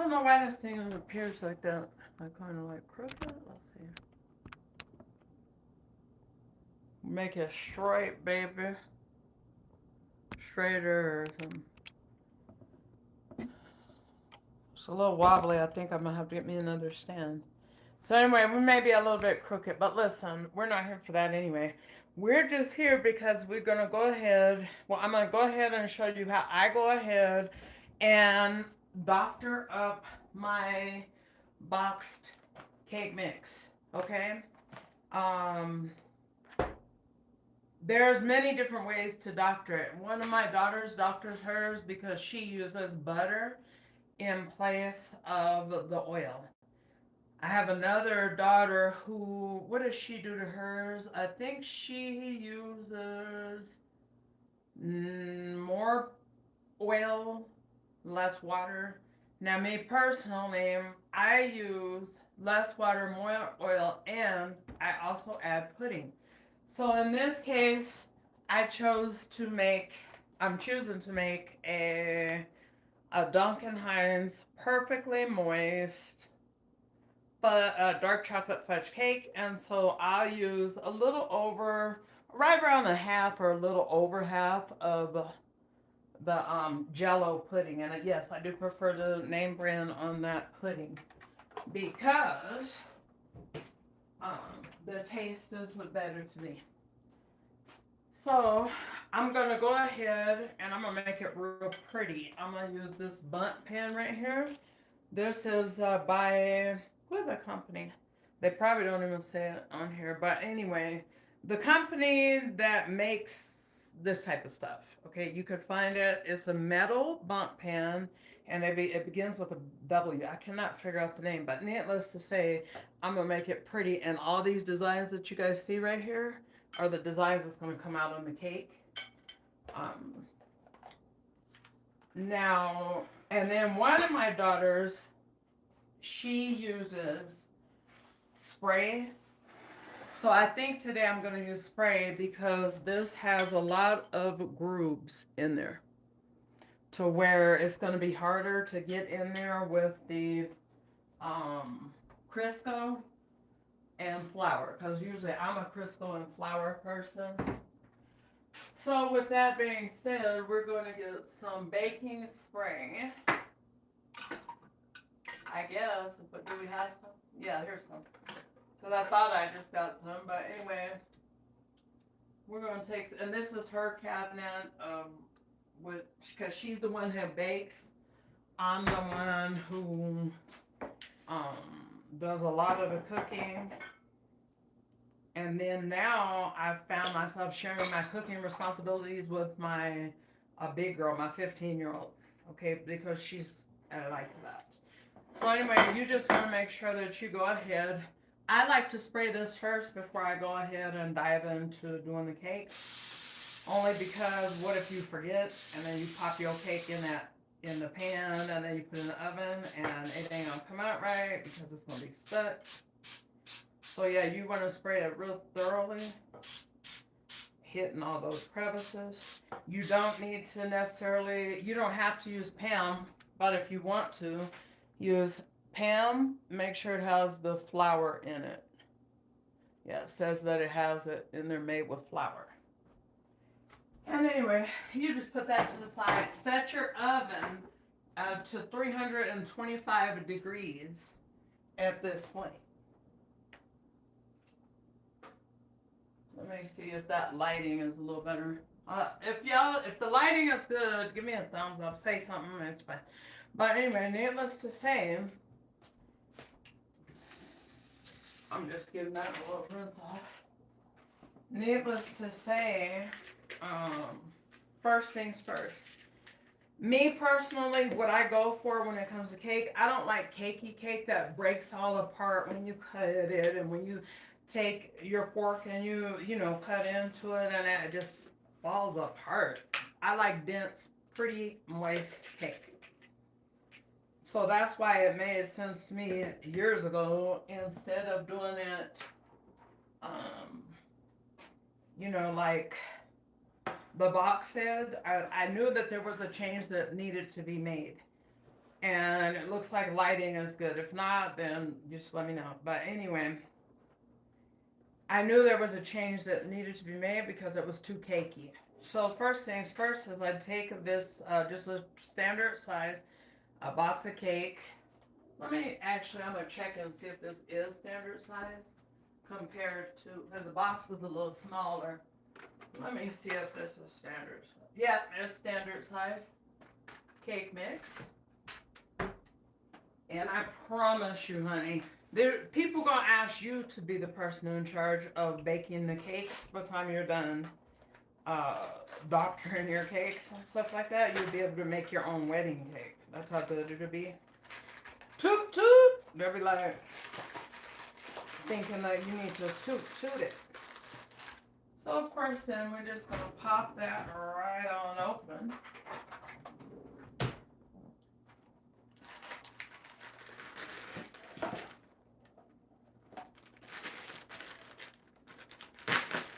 don't know why this thing appears like that. Like kind of like crooked. Let's see. Make it straight, baby. Straighter or something. It's a little wobbly. I think I'm gonna have to get me another stand. So anyway, we may be a little bit crooked, but listen, we're not here for that anyway. We're just here because we're gonna go ahead. Well, I'm gonna go ahead and show you how I go ahead and doctor up my boxed cake mix. Okay. Um, there's many different ways to doctor it. One of my daughters doctors hers because she uses butter in place of the oil. I have another daughter who, what does she do to hers? I think she uses more oil, less water. Now, me personally, I use less water, more oil, and I also add pudding. So in this case, I'm choosing to make a Duncan Hines perfectly moist dark chocolate fudge cake, and so I'll use a little over, right around a half or a little over half of the Jello pudding. And yes, I do prefer the name brand on that pudding because um, the taste is better to me. So I'm gonna go ahead and I'm gonna make it real pretty. I'm gonna use this Bundt pen right here. This is by, who is that company? They probably don't even say it on here, but anyway, the company that makes this type of stuff. Okay, you could find it. It's a metal Bundt pen, and it begins with a W. I cannot figure out the name, but needless to say, I'm gonna make it pretty. And all these designs that you guys see right here are the designs that's gonna come out on the cake. Um, Now, and then one of my daughters, she uses spray. So I think today I'm going to use spray because this has a lot of grooves in there to where it's going to be harder to get in there with the Crisco and flour, because usually I'm a Crisco and flour person. So with that being said, we're going to get some baking spray. I guess. But do we have some? Yeah, here's some. Because I thought I just got some. But anyway, we're going to take, and this is her cabinet, because she's the one who bakes. I'm the one who does a lot of the cooking. And then now I've found myself sharing my cooking responsibilities with my big girl, my 15-year-old. Okay, because she's like that. So anyway, you just want to make sure that you go ahead. I like to spray this first before I go ahead and dive into doing the cake. Only because what if you forget and then you pop your cake in the pan and then you put it in the oven and it ain't gonna come out right because it's gonna be stuck. So yeah, you want to spray it real thoroughly, hitting all those crevices. You don't need to necessarily, you don't have to use Pam, but if you want to, use Pam. Make sure it has the flour in it. Yeah, it says that it has it in there made with flour. And anyway, you just put that to the side. Set your oven to 325 degrees at this point. Let me see if that lighting is a little better. If the lighting is good, give me a thumbs up. Say something, it's fine. But anyway, needless to say, I'm just giving that a little rinse off. Needless to say, first things first. Me personally, what I go for when it comes to cake, I don't like cakey cake that breaks all apart when you cut it and when you take your fork and you cut into it and it just falls apart. I like dense, pretty, moist cake. So that's why it made sense to me years ago, instead of doing it, like the box said, I knew that there was a change that needed to be made. And it looks like lighting is good. If not, then just let me know. But anyway, I knew there was a change that needed to be made because it was too cakey. So first things first is I'd take this, just a standard size, a box of cake. I'm going to check and see if this is standard size compared to, because the box is a little smaller. Let me see if this is standard. Yeah, it's standard size cake mix. And I promise you, honey, people gonna ask you to be the person in charge of baking the cakes by the time you're done doctoring your cakes and stuff like that. You'll be able to make your own wedding cake. That's how good it'll be. Toot toot! They'll be like thinking that you need to toot it. So of course then we're just gonna pop that right on open.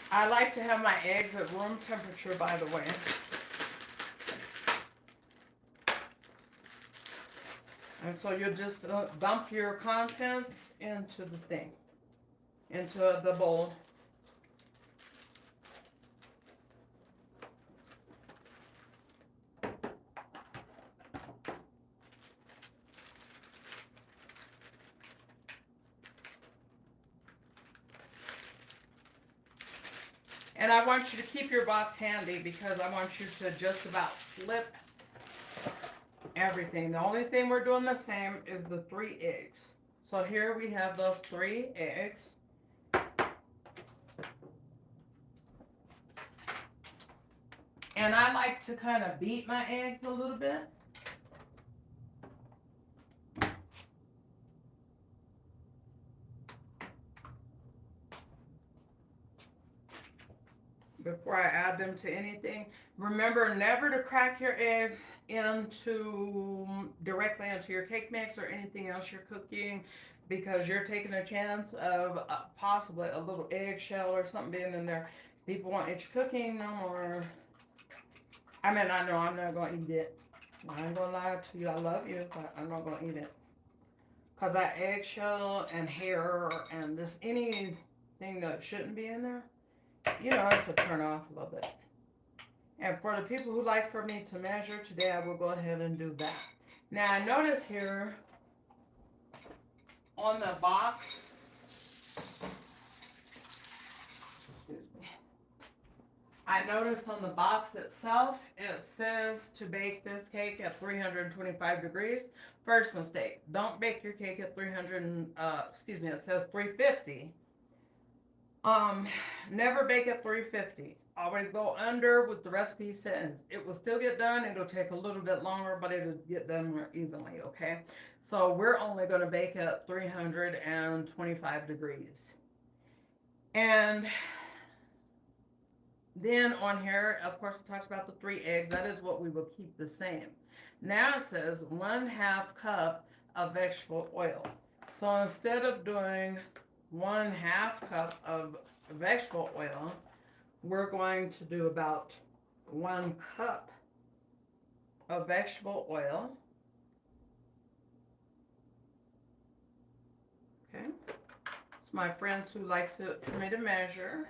I like to have my eggs at room temperature, by the way. And so you just dump your contents into the thing, into the bowl. And I want you to keep your box handy because I want you to just about flip everything. The only thing we're doing the same is the 3 eggs. So here we have those 3 eggs. And I like to kind of beat my eggs a little bit. Before I add them to anything. Remember never to crack your eggs directly into your cake mix or anything else you're cooking, because you're taking a chance of possibly a little eggshell or something being in there. People won't eat your cooking no more. I mean, I know I'm not going to eat it. I ain't going to lie to you. I love you, but I'm not going to eat it. Because that eggshell and hair and just anything that shouldn't be in there, you know, it's a turn off a little bit. And for the people who like for me to measure, today I will go ahead and do that. Now I notice here on the box, I notice on the box itself, it says to bake this cake at 325 degrees. First mistake, don't bake your cake at it says 350. Never bake at 350. Always go under what the recipe says. It will still get done. It'll take a little bit longer, but it'll get done more evenly, okay? So we're only going to bake at 325 degrees. And then on here, of course, it talks about the 3 eggs. That is what we will keep the same. Now it says 1/2 cup of vegetable oil. So instead of doing 1/2 cup of vegetable oil, we're going to do about 1 cup of vegetable oil. Okay. It's my friends who like for me to measure.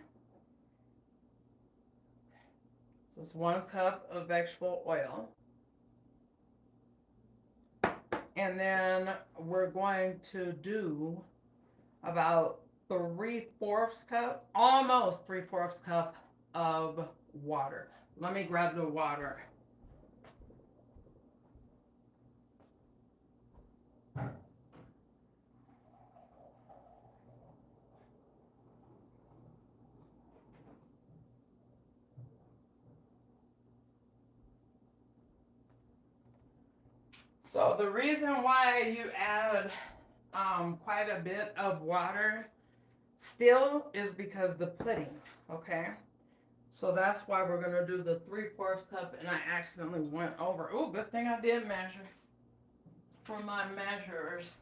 So it's 1 cup of vegetable oil. And then we're going to do about 3/4 cup, almost 3/4 cup of water. Let me grab the water. So the reason why you add quite a bit of water still is because the pudding, okay? So that's why we're going to do the 3/4 cup, and I accidentally went over. Oh, good thing I did measure for my measures.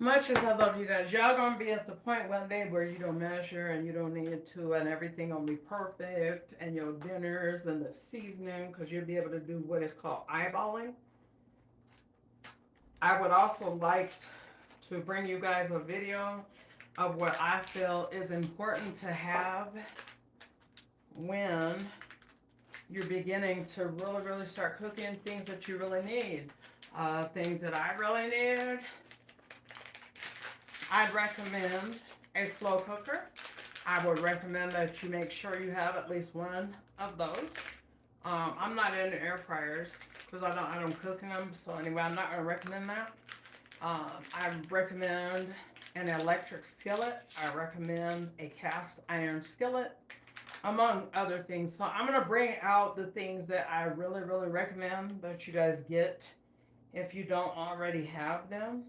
Much as I love you guys, y'all going to be at the point one day where you don't measure and you don't need to, and everything going to be perfect, and your dinners and the seasoning, because you'll be able to do what is called eyeballing. I would also like to bring you guys a video of what I feel is important to have when you're beginning to really start cooking things that you really need. Things that I really need, I'd recommend a slow cooker. I would recommend that you make sure you have at least one of those. I'm not into air fryers because I don't cook in them. So anyway, I'm not gonna recommend that. I recommend an electric skillet. I recommend a cast iron skillet, among other things. So I'm gonna bring out the things that I really recommend that you guys get if you don't already have them.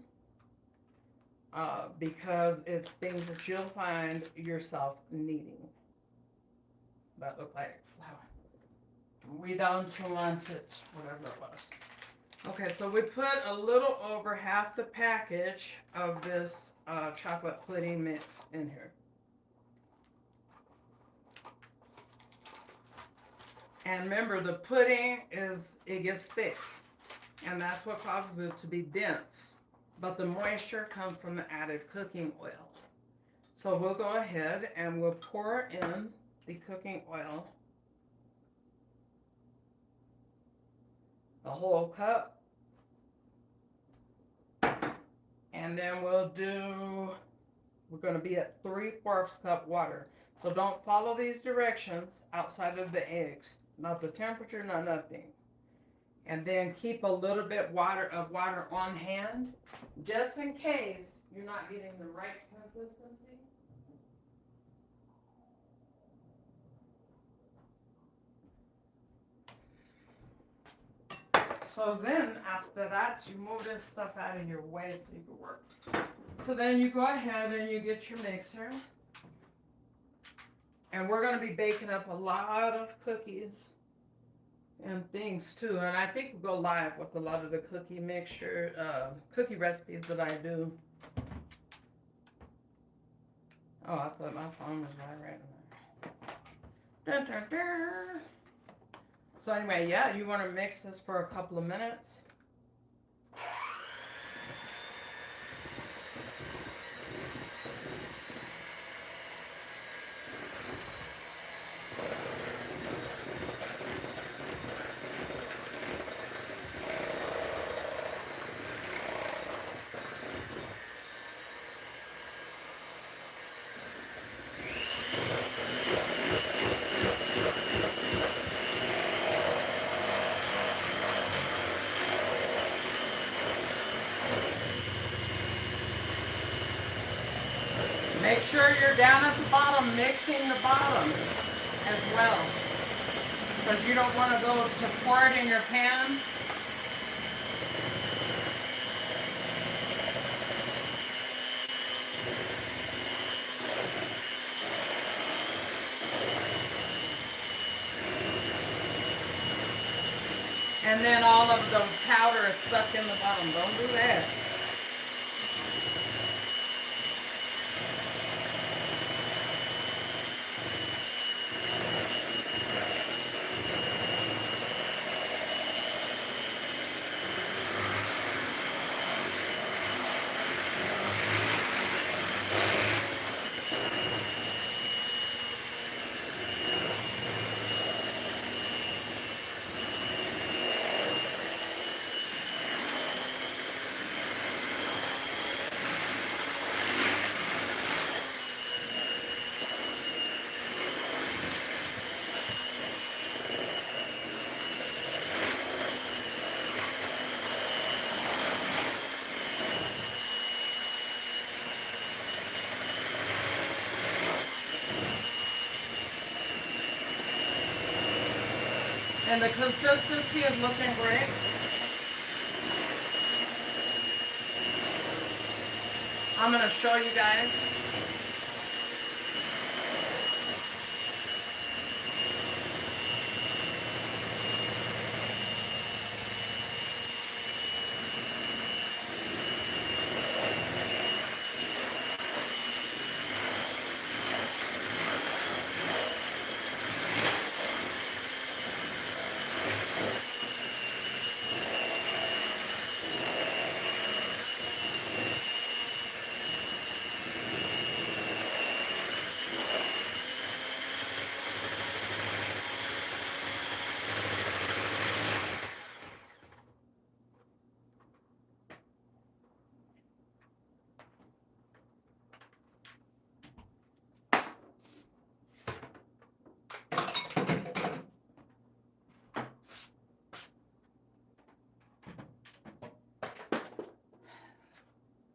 Because it's things that you'll find yourself needing. That look like flour. We don't want it, whatever it was. Okay, so we put a little over half the package of this chocolate pudding mix in here. And remember, the pudding it gets thick, and that's what causes it to be dense. But the moisture comes from the added cooking oil. So we'll go ahead and we'll pour in the cooking oil, the whole cup. And then we're going to be at 3/4 cup water. So don't follow these directions outside of the eggs, not the temperature, not nothing. And then keep a little bit of water on hand, just in case you're not getting the right consistency. So then after that, you move this stuff out of your way so you can work. So then you go ahead and you get your mixer. And we're going to be baking up a lot of cookies and things too. And I think we'll go live with a lot of the cookie mixture, cookie recipes that I do. Oh, I thought my phone was right in there. Dun, dun, dun. So anyway, yeah, you want to mix this for a couple of minutes. Make sure you're down at the bottom, mixing the bottom as well, because you don't want to go to pour it in your pan. And then all of the powder is stuck in the bottom. Don't do that. And the consistency is looking great. I'm going to show you guys.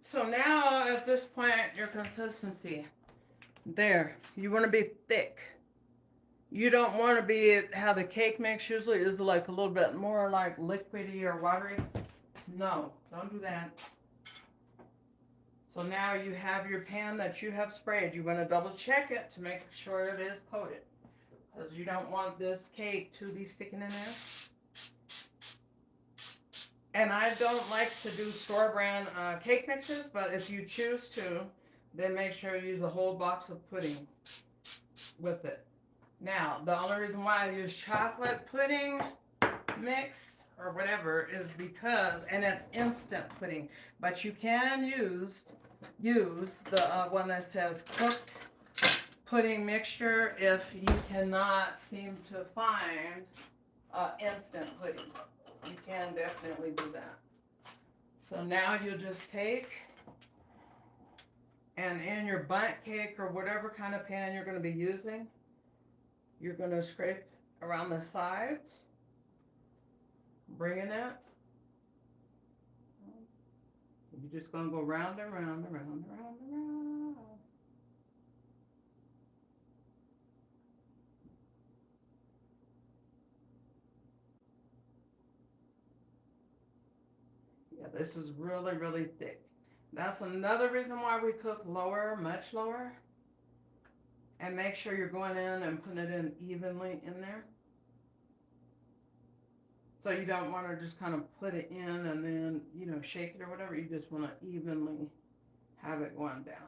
So now at this point, your consistency, there, you want to be thick. You don't want to be how the cake mix usually is, like a little bit more like liquidy or watery. No, don't do that. So now you have your pan that you have sprayed. You want to double check it to make sure it is coated, because you don't want this cake to be sticking in there. And I don't like to do store brand cake mixes, but if you choose to, then make sure you use a whole box of pudding with it. Now, the only reason why I use chocolate pudding mix or whatever is because, and it's instant pudding, but you can use the one that says cooked pudding mixture if you cannot seem to find instant pudding. You can definitely do that. So now you'll just take, and in your bundt cake or whatever kind of pan you're going to be using, you're going to scrape around the sides, bringing it. You're just going to go round and round and round and round and round. Yeah, this is really, really thick. That's another reason why we cook lower, much lower. And make sure you're going in and putting it in evenly in there. So you don't want to just kind of put it in and then, you know, shake it or whatever. You just want to evenly have it going down.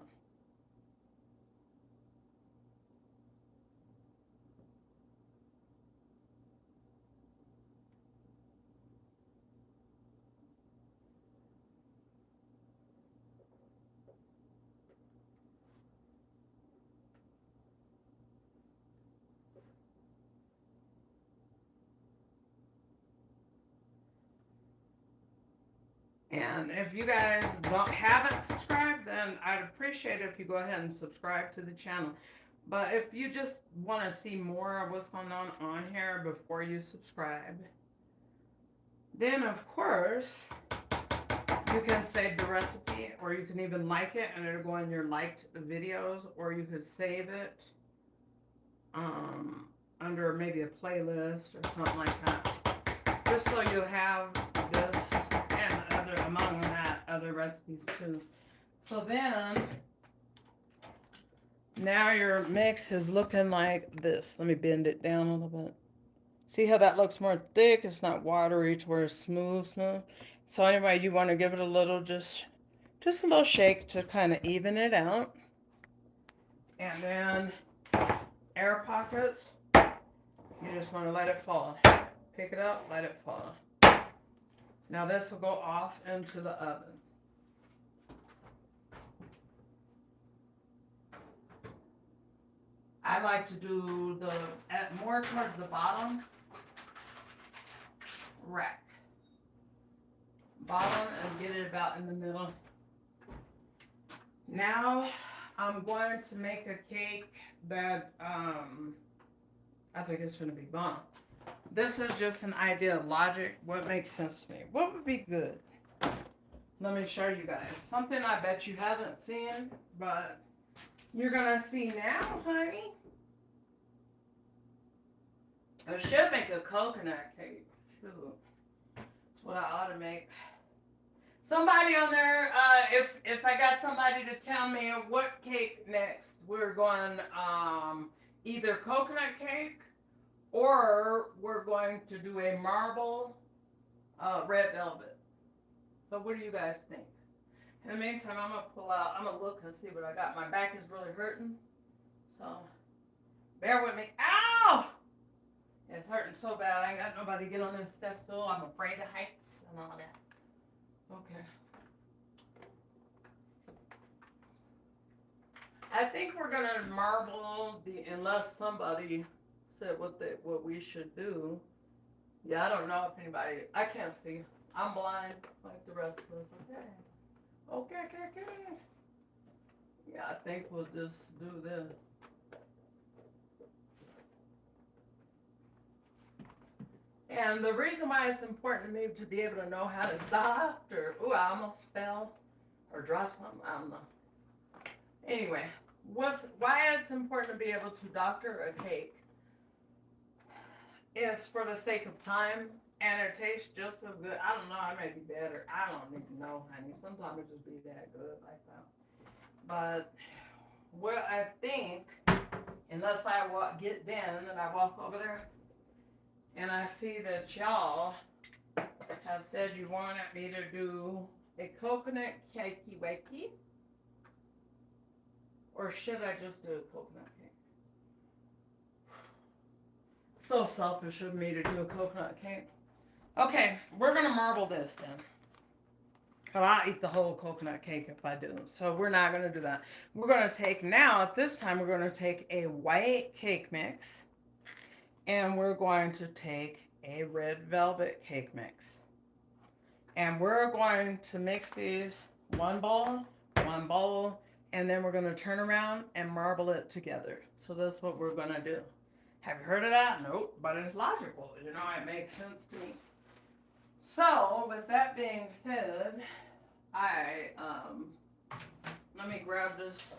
And if you guys haven't subscribed, then I'd appreciate it if you go ahead and subscribe to the channel. But if you just want to see more of what's going on here before you subscribe, then of course you can save the recipe, or you can even like it and it'll go in your liked videos, or you could save it under maybe a playlist or something like that, just so you have this and among that other recipes too. So then now your mix is looking like this. Let me bend it down a little bit. See how that looks more thick? It's not watery to where it's smooth. So anyway, you want to give it a little, just a little shake to kind of even it out. And then air pockets, you just want to let it fall. Pick it up, let it fall. Now this will go off into the oven. I like to do more towards the bottom rack. Bottom, and get it about in the middle. Now I'm going to make a cake that I think it's going to be bomb. This is just an idea of logic. What makes sense to me? What would be good? Let me show you guys. Something I bet you haven't seen, but you're going to see now, honey. I should make a coconut cake. Shoot. That's what I ought to make. Somebody on there, if I got somebody to tell me what cake next, we're going either coconut cake, or we're going to do a marble red velvet. So what do you guys think? In the meantime, I'm gonna look and see what I got. My back is really hurting, so bear with me. Ow! It's hurting so bad. I ain't got nobody to get on this step stool. I'm afraid of heights and all that. Okay. I think we're gonna marble unless somebody said what we should do. Yeah, I don't know if anybody. I can't see. I'm blind like the rest of us. Okay. Yeah, I think we'll just do this. And the reason why it's important to me to be able to know how to doctor. Ooh, I almost fell. or drop something. I don't know. Anyway, why it's important to be able to doctor a cake is for the sake of time, and it tastes just as good. I don't know, it may be better. I don't even know, honey. Sometimes it just be that good like that. But what I think, unless I get done and I walk over there and I see that y'all have said you wanted me to do a coconut cakey wakey, or should I just do a coconut cake? So selfish of me to do a coconut cake. Okay, we're gonna marble this then. Cause I'll eat the whole coconut cake if I do. So we're not gonna do that. We're gonna take now, at this time, we're gonna take a white cake mix and we're going to take a red velvet cake mix. And we're going to mix these one bowl, and then we're gonna turn around and marble it together. So that's what we're gonna do. Have you heard of that? Nope, but it's logical. You know, it makes sense to me. So, with that being said, let me grab this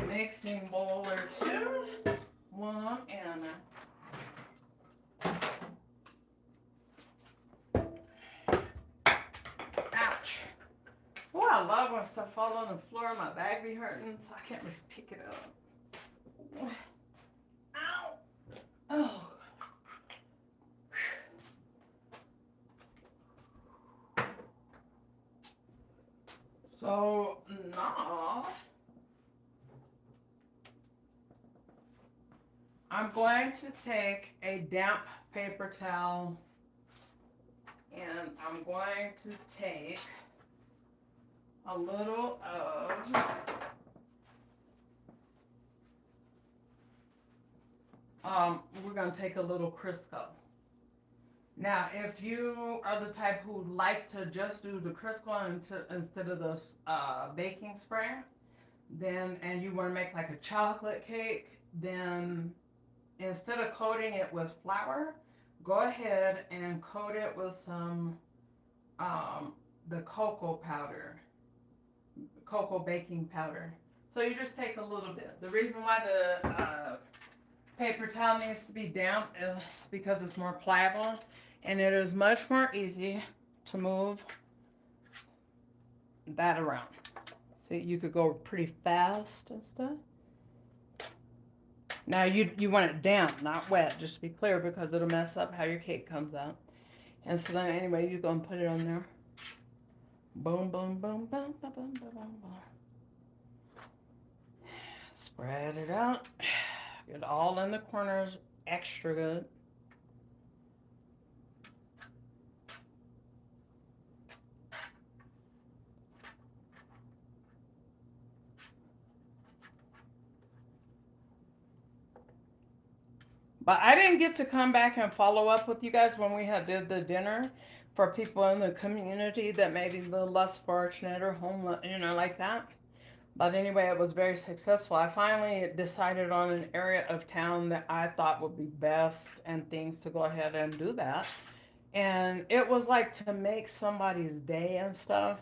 mixing bowl or two. One and ouch. Oh, I love when stuff falls on the floor. My bag be hurting, so I can't really pick it up. Ow. Oh. So now I'm going to take a damp paper towel and I'm going to take a little of we're going to take a little Crisco. Now, if you are the type who likes to just do the Crisco instead of the baking spray, then, and you want to make like a chocolate cake, then instead of coating it with flour, go ahead and coat it with some, the cocoa powder, cocoa baking powder. So you just take a little bit. The reason why the paper towel needs to be damp is because it's more pliable. And it is much more easy to move that around. See, you could go pretty fast and stuff. Now you want it damp, not wet, just to be clear, because it'll mess up how your cake comes out. And so then anyway, you're gonna put it on there. Boom, boom, boom, boom, boom, boom, boom, boom. Spread it out. Get it all in the corners, extra good. But I didn't get to come back and follow up with you guys when we did the dinner for people in the community that may be a little less fortunate or homeless, you know, like that. But anyway, it was very successful. I finally decided on an area of town that I thought would be best and things to go ahead and do that. And it was like to make somebody's day and stuff.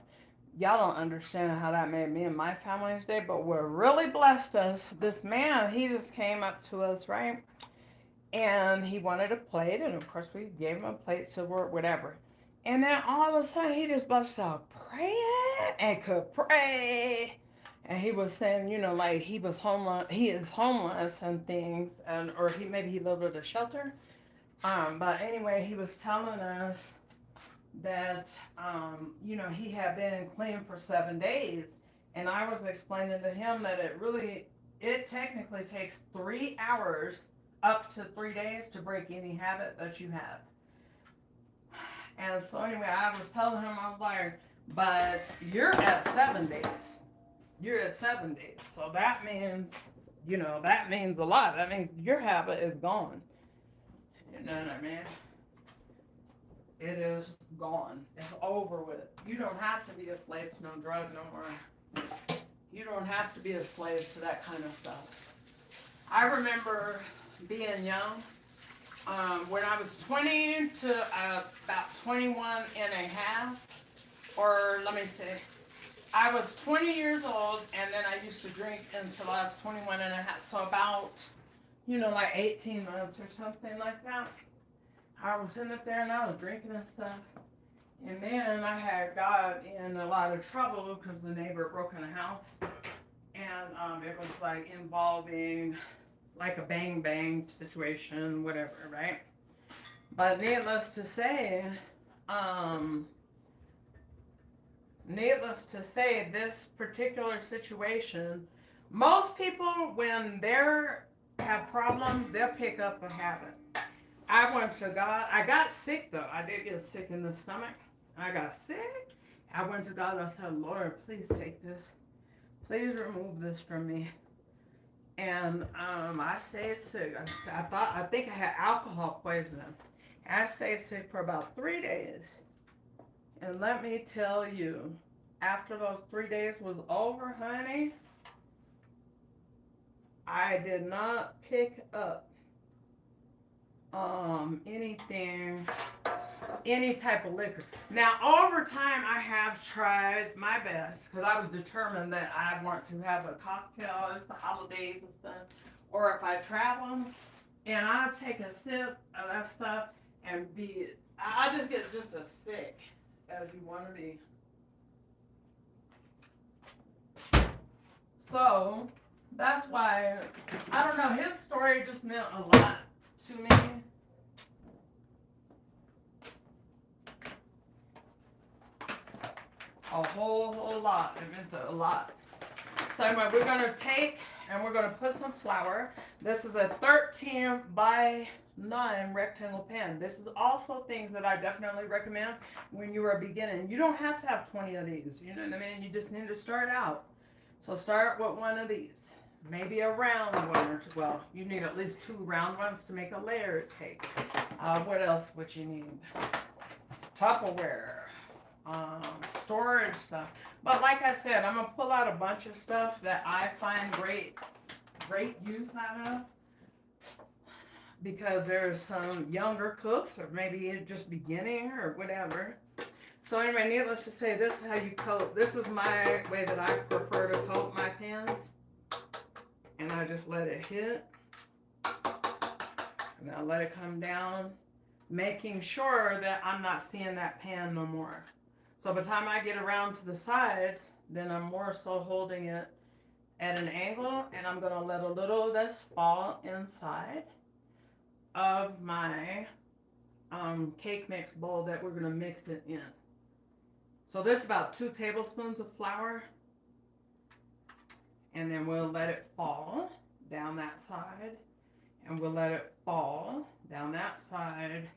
Y'all don't understand how that made me and my family's day, but we're really blessed us. This man, he just came up to us, right? And he wanted a plate, and of course we gave him a plate, silver, whatever. And then all of a sudden he just busted out praying and could pray. And he was saying, you know, like he was homeless, he is homeless and things, and or maybe he lived at a shelter. But anyway, he was telling us that you know, he had been clean for 7 days, and I was explaining to him that it technically takes 3 hours up to 3 days to break any habit that you have. And so anyway, I was telling him, I was like, but you're at 7 days. You're at 7 days. So that means, you know, that means a lot. That means your habit is gone. You know what I mean? It is gone. It's over with. You don't have to be a slave to no drug no more. You don't have to be a slave to that kind of stuff. I remember being young, when I was 20 to about 21 and a half, or let me say, I was 20 years old, and then I used to drink until I was 21 and a half. So about, like 18 months or something like that. I was in it there and I was drinking and stuff. And then I had got in a lot of trouble because the neighbor broke in the house. And it was like involving like a bang bang situation, whatever, right? But needless to say, this particular situation, most people, when they have problems, they'll pick up a habit. I went to God. I got sick though. I did get sick in the stomach. I got sick. I went to God. I said, Lord, please take this. Please remove this from me. And I stayed sick. I think I had alcohol poisoning. I stayed sick for about 3 days. And let me tell you, after those 3 days was over, honey, I did not pick up anything, any type of liquor. Now, over time, I have tried my best because I was determined that I want to have a cocktail. It's the holidays and stuff. Or if I travel and I take a sip of that stuff and I just get just as sick as you want to be. So that's why, I don't know, his story just meant a lot to me. A whole lot. It meant a lot. So anyway, we're going to take and we're going to put some flour. This is a 13 by 9 rectangle pan. This is also things that I definitely recommend when you are beginning. You don't have to have 20 of these. You know what I mean? You just need to start out. So start with one of these. Maybe a round one or two. Well, you need at least 2 round ones to make a layered cake. What else would you need? Tupperware. Storage stuff. But like I said, I'm going to pull out a bunch of stuff that I find great use out of. Because there's some younger cooks or maybe just beginning or whatever. So anyway, needless to say, this is how you coat. This is my way that I prefer to coat my pans. And I just let it hit. And I let it come down. Making sure that I'm not seeing that pan no more. So by the time I get around to the sides, then I'm more so holding it at an angle. And I'm going to let a little of this fall inside of my cake mix bowl that we're going to mix it in. So this is about 2 tablespoons of flour. And then we'll let it fall down that side. And we'll let it fall down that side.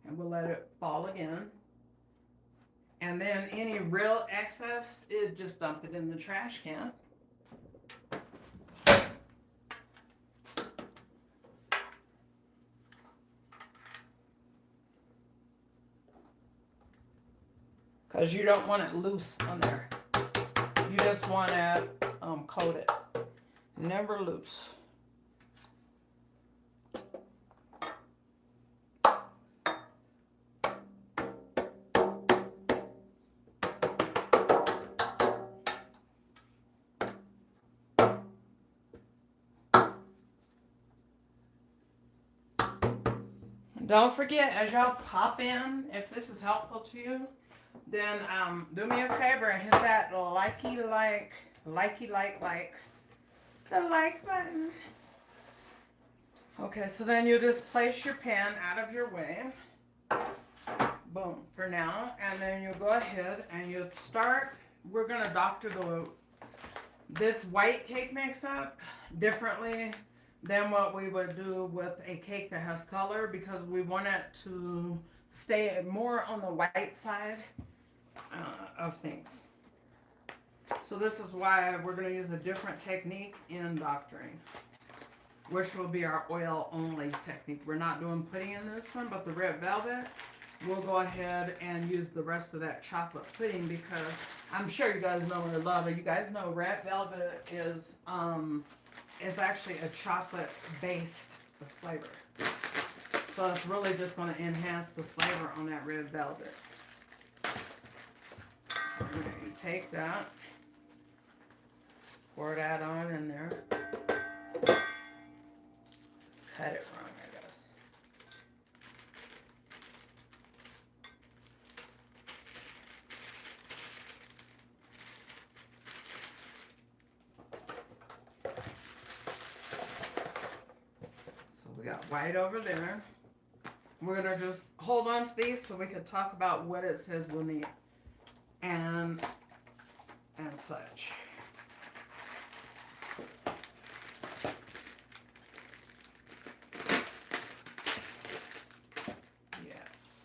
And we'll let it fall again. And then any real excess, just dump it in the trash can. Because you don't want it loose on there. You just want to coat it. Never loose. Don't forget, as y'all pop in, if this is helpful to you, then do me a favor and hit that the like button. Okay, so then you just place your pan out of your way. Boom, for now. And then you go ahead and you start. We're going to doctor this white cake mix up differently than what we would do with a cake that has color, because we want it to stay more on the white side of things. So this is why we're going to use a different technique in doctoring, which will be our oil only technique. We're not doing pudding in this one, but the red velvet, we'll go ahead and use the rest of that chocolate pudding, because I'm sure you guys know, or a lot of you guys know, red velvet is actually a chocolate based flavor. So it's really just going to enhance the flavor on that red velvet. You take that Pour that on in there. Cut it wrong, I guess. So we got white over there. We're gonna just hold on to these so we can talk about what it says we'll need and such. Yes.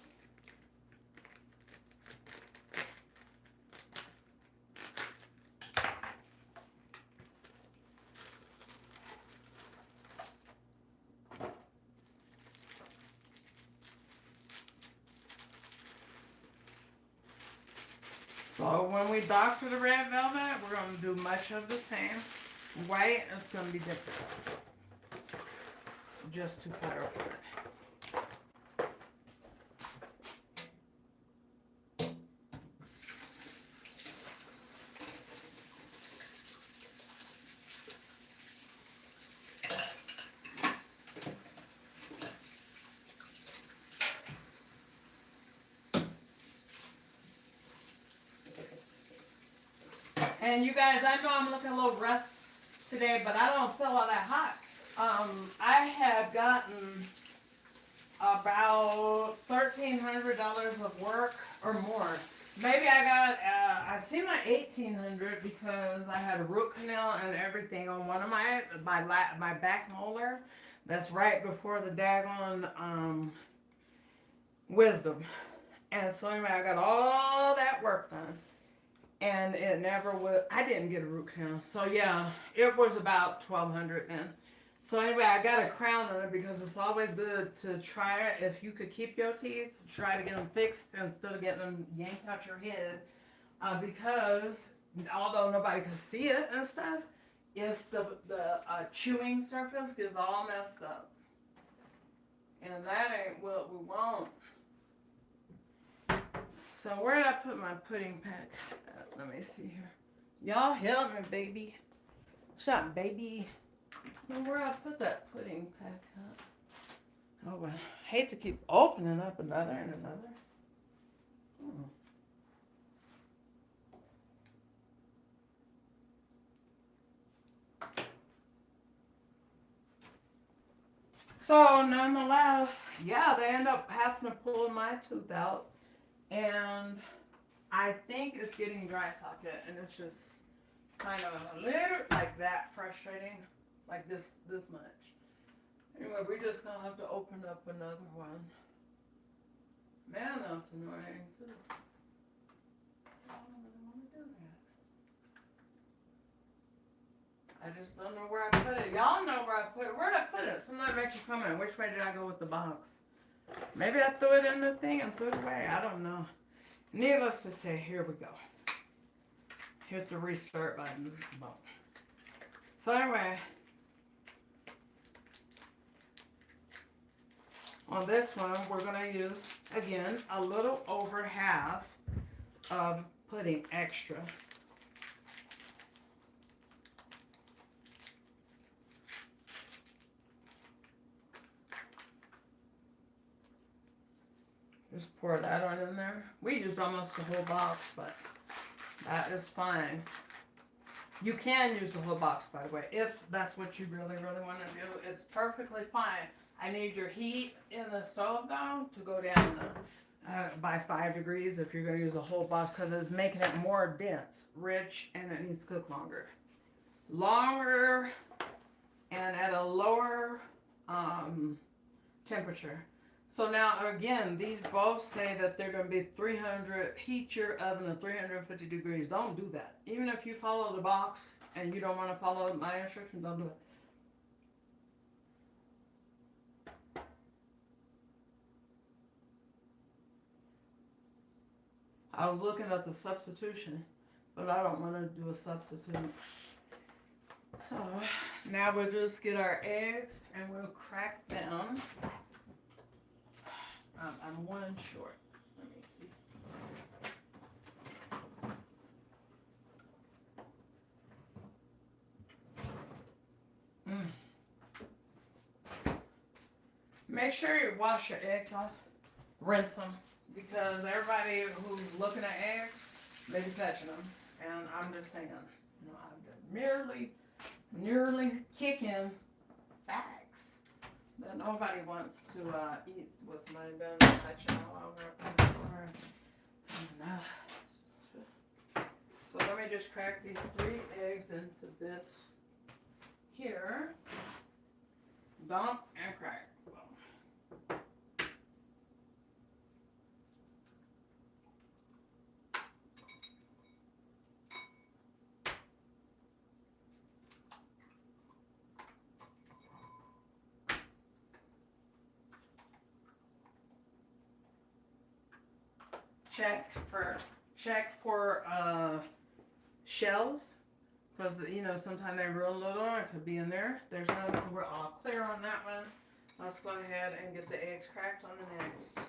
So when we doctor the red velvet, we're going to do much of the same. White is going to be different. Just to clarify. And you guys, I know I'm looking a little rough today, but I don't feel all that hot. I have gotten about $1,300 of work or more. Maybe I got, I seem like $1,800 because I had a root canal and everything on one of my back molar. That's right before the daggone wisdom. And so anyway, I got all that work done. And it never would, I didn't get a root canal. So yeah, it was about $1,200 then. So anyway, I got a crown on it because it's always good to try it. If you could keep your teeth, try to get them fixed instead of getting them yanked out your head. Because although nobody can see it and stuff, it's the chewing surface is all messed up. And that ain't what we want. So where did I put my pudding pack? Let me see here. Y'all help me, baby. Shut, baby. Where I put that pudding pack up? Oh well, hate to keep opening up another and another. So nonetheless, yeah, they end up having to pull my tooth out, and I think it's getting dry socket, and it's just kind of a little like that frustrating, like this much. Anyway, we're just gonna have to open up another one. Man, that's annoying too. I don't really want to do that. I just don't know where I put it. Y'all know where I put it. Where did I put it? Somebody make a comment. Which way did I go with the box? Maybe I threw it in the thing and threw it away. I don't know. Needless to say, here we go. Hit the restart button. Boom. So anyway, on this one, we're going to use, again, a little over half of pudding extra. Just pour that on in there. We used almost the whole box, but that is fine. You can use the whole box, by the way, if that's what you really, really want to do. It's perfectly fine. I need your heat in the stove, though, to go down by 5 degrees if you're going to use a whole box, because it's making it more dense, rich, and it needs to cook longer. Longer and at a lower temperature. So now, again, these both say that they're going to be 300, heat your oven at 350 degrees. Don't do that. Even if you follow the box and you don't want to follow my instructions, don't do it. I was looking at the substitution, but I don't want to do a substitute. So, now we'll just get our eggs and we'll crack them. I'm one short. Let me see. Make sure you wash your eggs off. Rinse them. Because everybody who's looking at eggs, they be touching them. And I'm just saying, you know, I'm just merely kicking facts that nobody wants to eat with somebody been touching all over in the store. So let me just crack these 3 eggs into this here. Dump and crack. Check for shells, because you know sometimes they're real little. It could be in there. There's none, so we're all clear on that one. Let's go ahead and get the eggs cracked on the next.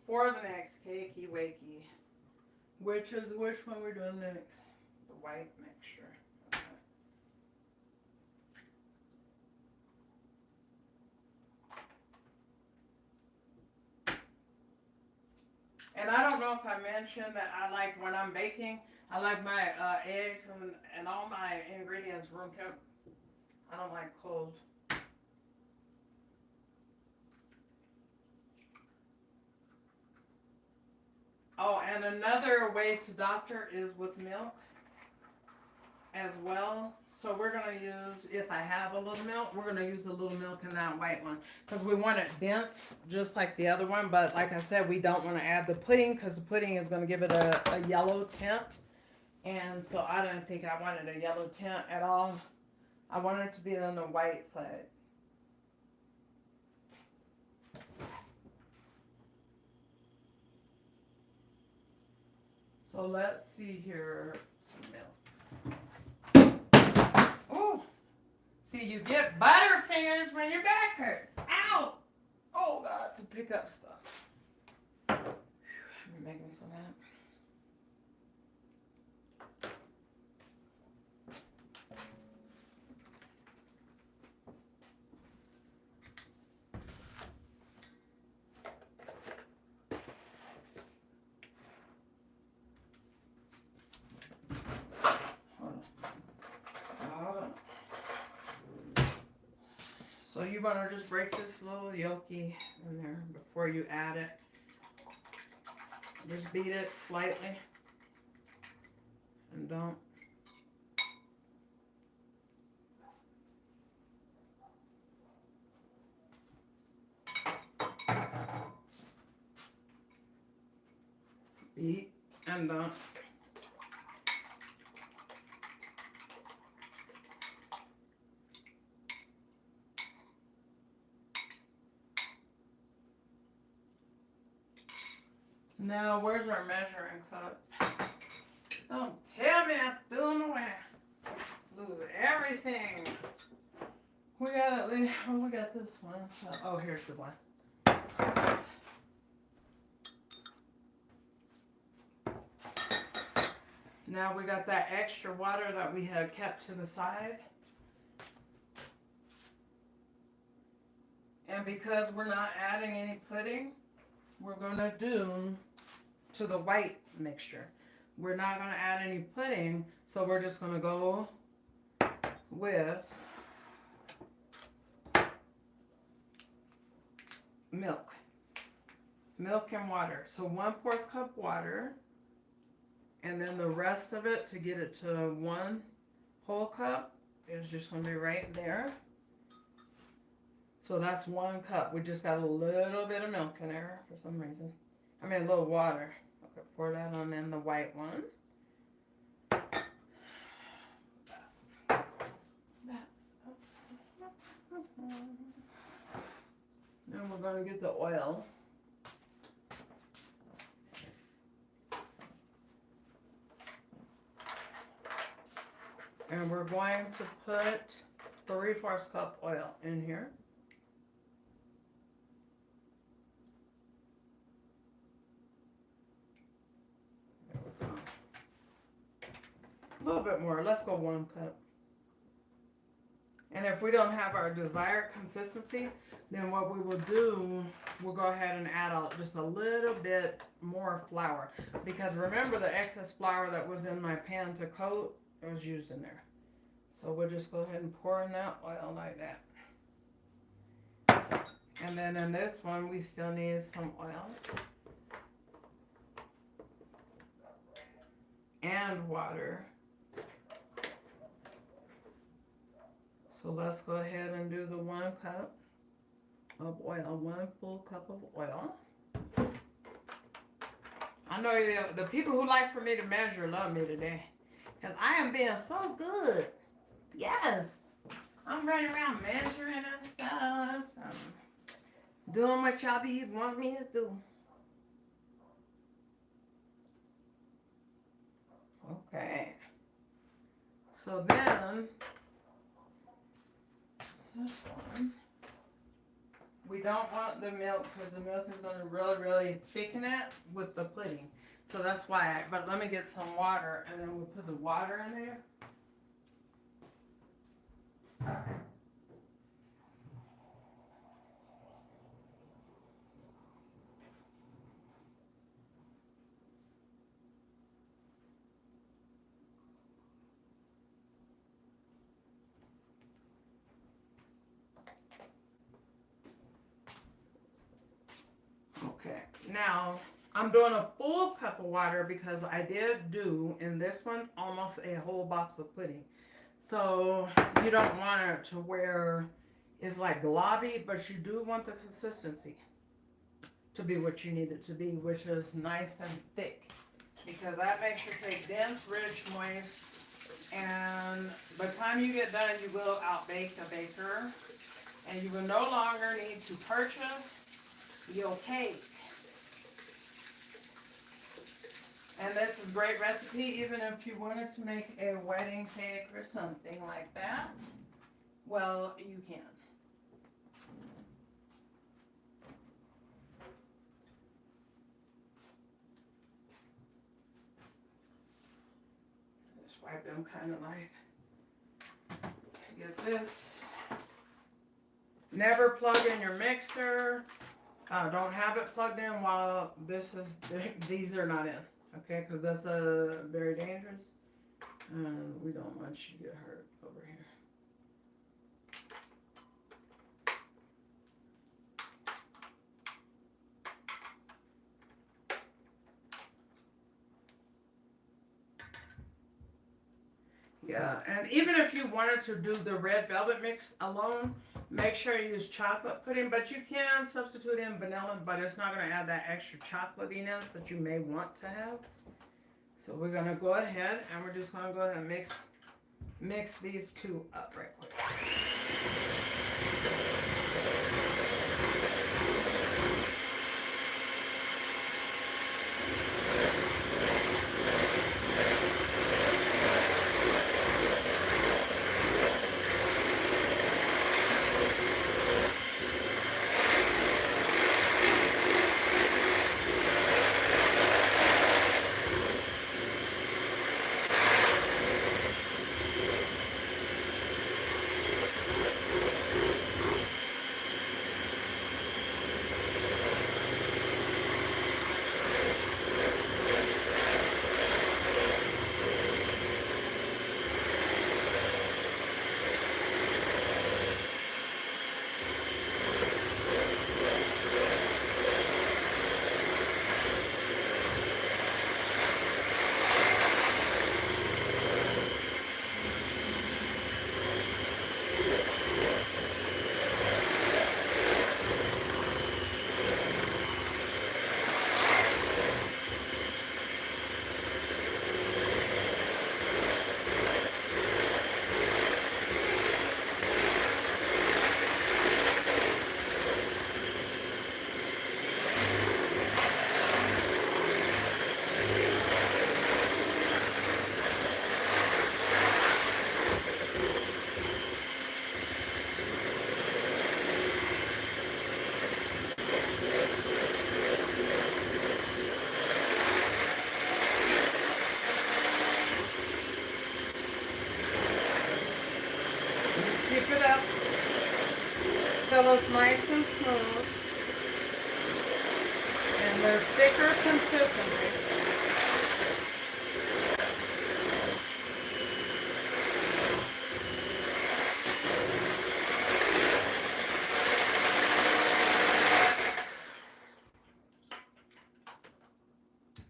For the next cakey wakey, which one we're doing next? The white mixture. Okay. And I don't know if I mentioned that I like, when I'm baking, I like my eggs and all my ingredients room temp. I don't like cold. Oh, and another way to doctor is with milk as well. So we're going to use, if I have a little milk, we're going to use a little milk in that white one. Because we want it dense, just like the other one. But like I said, we don't want to add the pudding, because the pudding is going to give it a yellow tint. And so I didn't think I wanted a yellow tint at all. I wanted it to be on the white side. So let's see here, some milk. Oh, see, you get butterfingers when your back hurts. Ow! Oh, God, to pick up stuff. You're making me so mad. So you want to just break this little yolky in there before you add it. Just beat it slightly. And don't. Beat and don't. Now, where's our measuring cup? Don't tell me I threw them away. Lose everything. We got this one. Oh, here's the one. Yes. Now we got that extra water that we had kept to the side. And because we're not adding any pudding, we're going to do to the white mixture. We're not going to add any pudding, so we're just going to go with milk. Milk and water. So 1/4 cup water, and then the rest of it, to get it to 1 whole cup, is just going to be right there. So that's 1 cup. We just got a little bit of milk in there for some reason. I mean, a little water. Okay, pour that on in the white one. Then we're going to get the oil. And we're going to put 3/4 cup oil in here. A little bit more. Let's go 1 cup. And if we don't have our desired consistency, then what we will do, we'll go ahead and add just a little bit more flour. Because remember, the excess flour that was in my pan to coat, it was used in there. So we'll just go ahead and pour in that oil like that. And then in this one, we still need some oil. And water. So let's go ahead and do the 1 cup of oil, 1 full cup of oil. I know the people who like for me to measure love me today. Because I am being so good. Yes. I'm running around measuring and stuff. Doing what y'all be want me to do. Okay. So then, this one, we don't want the milk because the milk is going to really thicken it with the pudding. So that's why, but let me get some water and then we'll put the water in there. Okay, now I'm doing a full cup of water because I did do in this one almost a whole box of pudding. So you don't want it to where it's like globby, but you do want the consistency to be what you need it to be, which is nice and thick. Because that makes your cake dense, rich, moist, and by the time you get done, you will outbake the baker, and you will no longer need to purchase your cake. And this is a great recipe even if you wanted to make a wedding cake or something like that. Well, you can. Just wipe them kind of like, get this. Never plug in your mixer. Don't have it plugged in while these are not in. Okay, because that's very dangerous. And we don't want you to get hurt over here. Yeah, and even if you wanted to do the red velvet mix alone, make sure you use chocolate pudding, but you can substitute in vanilla, but it's not going to add that extra chocolatiness that you may want to have. So we're going to go ahead and we're just going to go ahead and mix these two up right quick. Keep it until it's nice and smooth. And they're thicker consistency.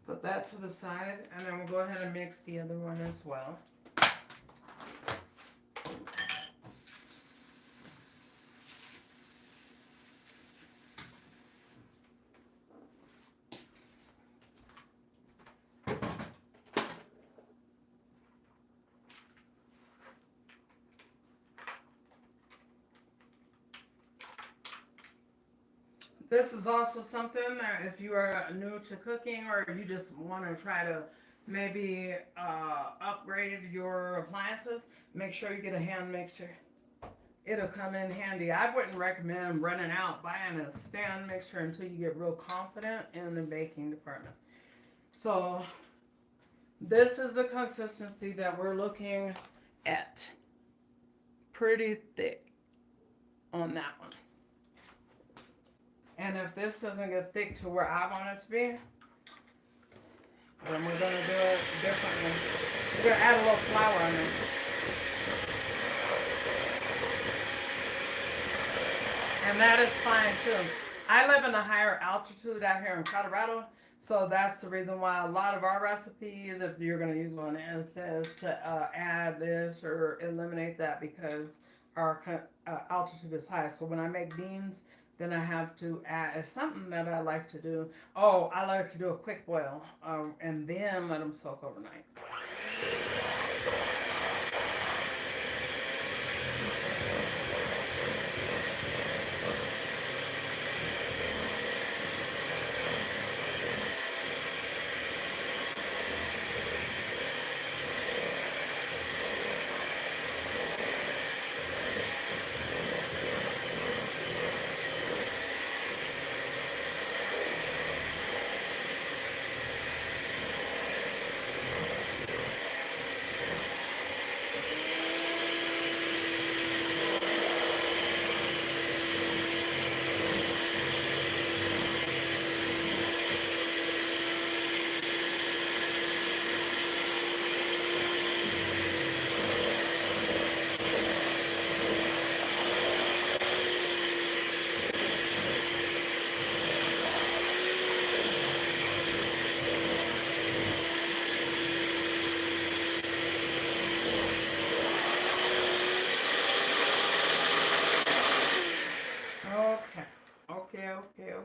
Put that to the side, and then we'll go ahead and mix the other one as well. This is also something that if you are new to cooking or you just want to try to maybe upgrade your appliances, make sure you get a hand mixer. It'll come in handy. I wouldn't recommend running out buying a stand mixer until you get real confident in the baking department. So this is the consistency that we're looking at. Pretty thick on that one. And if this doesn't get thick to where I want it to be, then we're going to do it differently. We're going to add a little flour in it. And that is fine too. I live in a higher altitude out here in Colorado, so that's the reason why a lot of our recipes, if you're going to use one, is to add this or eliminate that because our altitude is high. So when I make beans, then I have to add, it's something that I like to do. Oh, I like to do a quick boil and then let them soak overnight.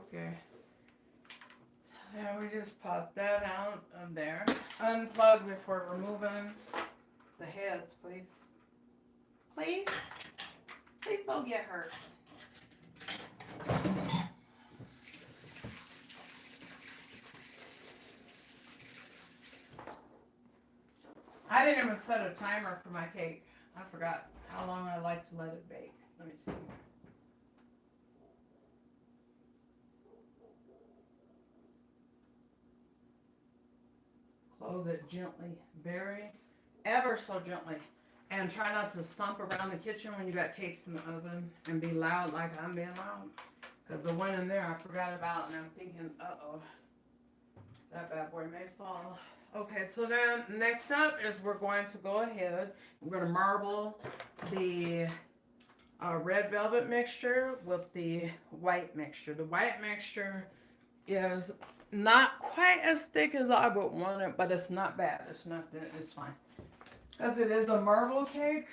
Okay. Now we just pop that out of there. Unplug before removing the heads, please. Please? Please don't get hurt. I didn't even set a timer for my cake. I forgot how long I like to let it bake. Let me see. Close it gently, very, ever so gently. And try not to stomp around the kitchen when you got cakes in the oven and be loud like I'm being loud. Because the one in there I forgot about and I'm thinking, uh-oh, that bad boy may fall. Okay, so then next up is we're going to go ahead, we're going to marble the red velvet mixture with the white mixture. The white mixture is not quite as thick as I would want it, but it's not bad. It's not thin, it's fine. Because it is a marble cake,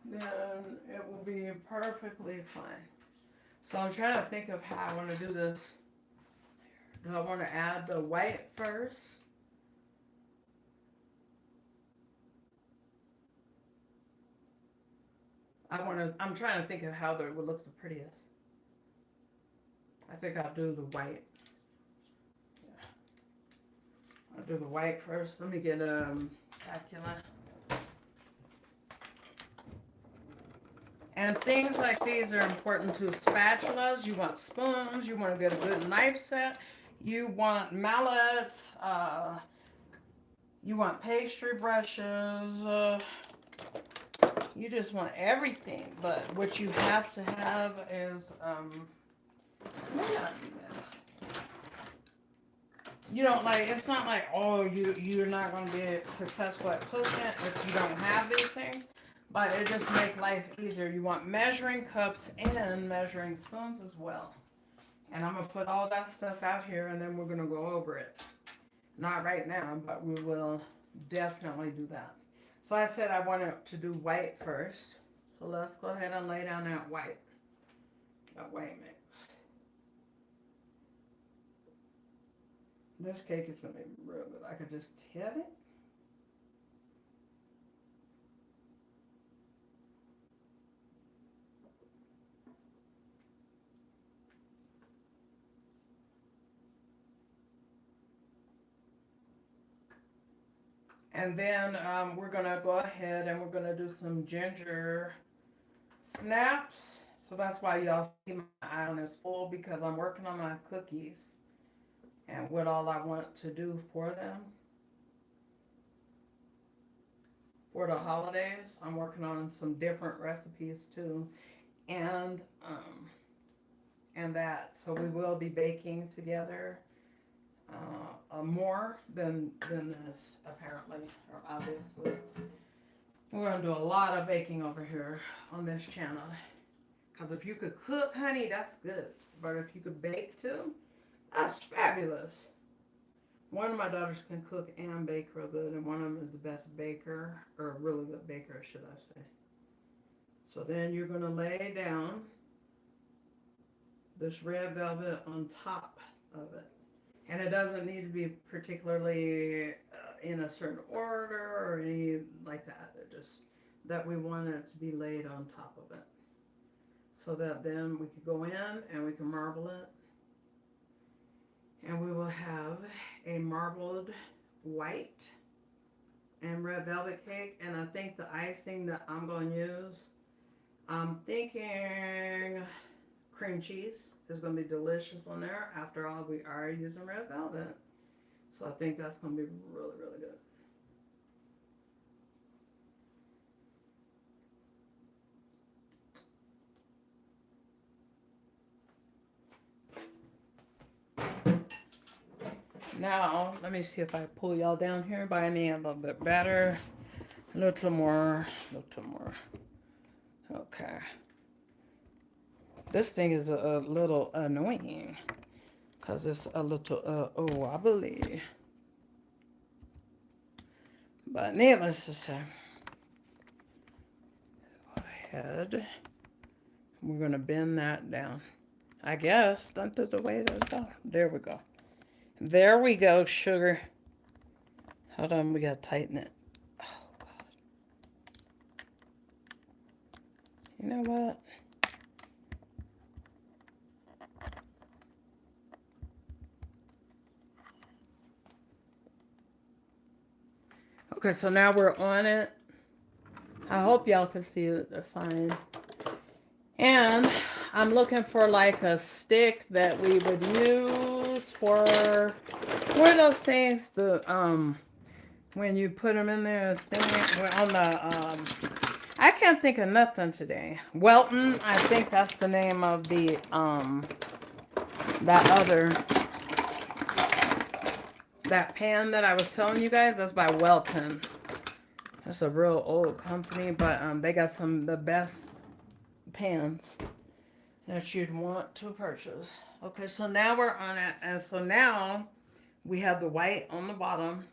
then it will be perfectly fine. So I'm trying to think of how I want to do this. Do I want to add the white first? I'm trying to think of how it would look the prettiest. I think I'll do the white. Yeah. I'll do the white first. Let me get a spatula. And things like these are important too. Spatulas, you want spoons, you want to get a good knife set, you want mallets, you want pastry brushes, You just want everything, but what you have to have is, maybe I'll do this. You don't like, it's not like, oh, you're not going to be successful at cooking if you don't have these things, but it just makes life easier. You want measuring cups and measuring spoons as well. And I'm going to put all that stuff out here and then we're going to go over it. Not right now, but we will definitely do that. So I said I wanted to do white first. So let's go ahead and lay down that white. That white mix. This cake is going to be real good. I could just tip it. And then we're going to go ahead and we're going to do some ginger snaps. So that's why y'all see my eye is full, because I'm working on my cookies and what all I want to do for them. For the holidays, I'm working on some different recipes too. And that, so we will be baking together more than this, apparently, or obviously. We're going to do a lot of baking over here on this channel. Because if you could cook, honey, that's good. But if you could bake too, that's fabulous. One of my daughters can cook and bake real good, and one of them is the best baker, or a really good baker, should I say. So then you're going to lay down this red velvet on top of it. And it doesn't need to be particularly in a certain order or any like that. It just that we want it to be laid on top of it. So that then we could go in and we can marble it. And we will have a marbled white and red velvet cake. And I think the icing that I'm going to use, I'm thinking cream cheese is going to be delicious on there. After all, we are using red velvet. So I think that's going to be really, really good. Now, let me see if I pull y'all down here by me a little bit better. A little more. Okay. This thing is a little annoying because it's a little wobbly. But needless to say, go ahead. We're going to bend that down. I guess that's the way to go. There we go. There we go, sugar. Hold on, we got to tighten it. Oh, God. You know what? Okay, so now we're on it. I hope y'all can see it fine. And I'm looking for like a stick that we would use for, what are those things? The, when you put them in there, on the, I can't think of nothing today. Welton, I think that's the name of the, that pan that I was telling you guys, that's by Welton. It's a real old company, but they got some of the best pans that you'd want to purchase. Okay, so now we're on it, and so now we have the white on the bottom,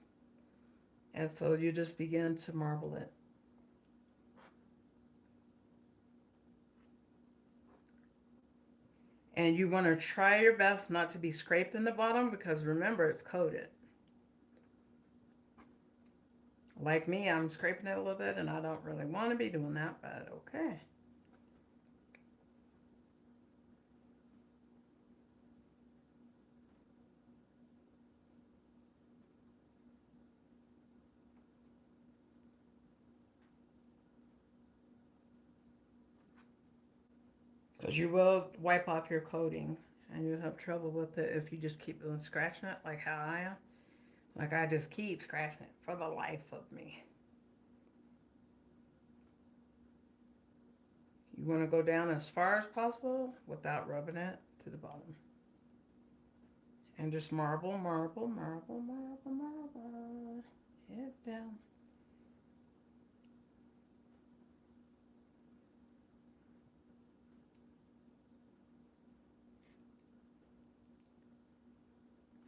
and so you just begin to marble it. And you want to try your best not to be scraping the bottom, because remember, it's coated. Like me, I'm scraping it a little bit, and I don't really want to be doing that, but okay. Because you will wipe off your coating, and you'll have trouble with it if you just keep on scratching it like how I am. Like I just keep scratching it for the life of me. want to go down as far as possible without rubbing it to the bottom. And just marble, marble, marble, marble, marble. It down.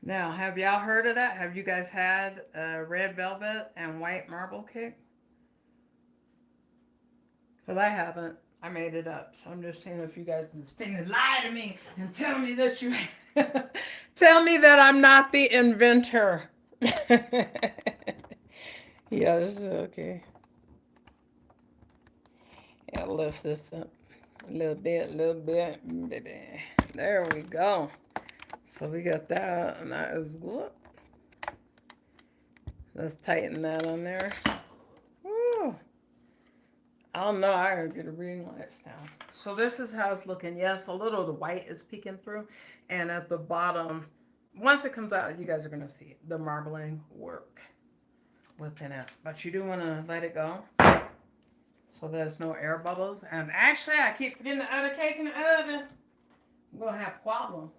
Now, have y'all heard of that? Have you guys had red velvet and white marble cake? Because I haven't. I made it up. So I'm just saying if you guys is finna lie to me and tell me that you tell me that I'm not the inventor. Yes, okay. I'll lift this up a little bit, baby. There we go. So we got that, and that is good. Let's tighten that on there. Woo. I don't know. I gotta get a reading lights now. So this is how it's looking. Yes, a little of the white is peeking through, and at the bottom, once it comes out, you guys are gonna see the marbling work within it. But you do want to let it go so there's no air bubbles. And actually, I keep putting the other cake in the oven. I'm gonna have a problem.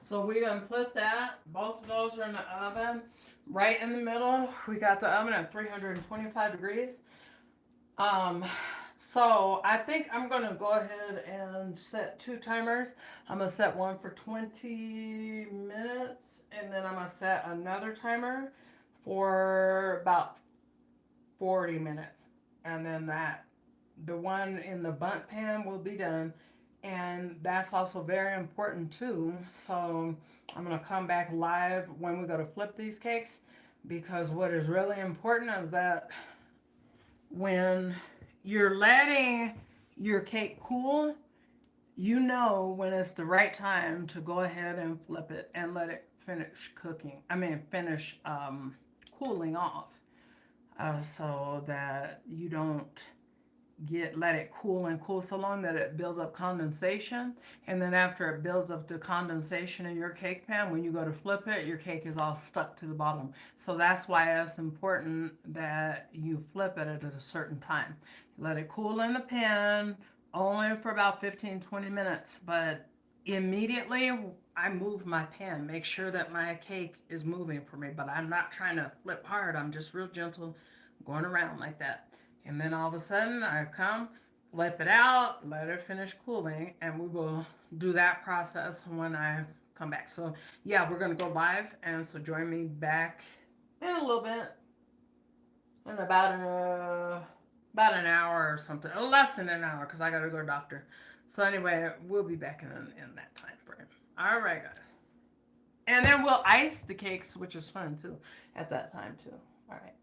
So we're gonna put that, both of those are in the oven. Right in the middle, we got the oven at 325 degrees. So I think I'm gonna go ahead and set 2 timers. I'm gonna set one for 20 minutes, and then I'm gonna set another timer for about 40 minutes. And then the one in the bundt pan will be done. And that's also very important too. So I'm gonna come back live when we go to flip these cakes, because what is really important is that when you're letting your cake cool, you know when it's the right time to go ahead and flip it and let it finish cooking. Finish cooling off, so that you don't let it cool and cool so long that it builds up condensation. And then after it builds up the condensation in your cake pan, when you go to flip it, your cake is all stuck to the bottom. So that's why it's important that you flip it at a certain time. Let it cool in the pan only for about 15-20 minutes, but immediately I move my pan. Make sure that my cake is moving for me, but I'm not trying to flip hard. I'm just real gentle going around like that. And then all of a sudden I come, flip it out, let it finish cooling, and we will do that process when I come back. So yeah, we're gonna go live, and so join me back in a little bit, in about an hour or something, less than an hour, because I gotta go to the doctor. So anyway, we'll be back in that time frame. All right, guys. And then we'll ice the cakes, which is fun too, at that time too. All right.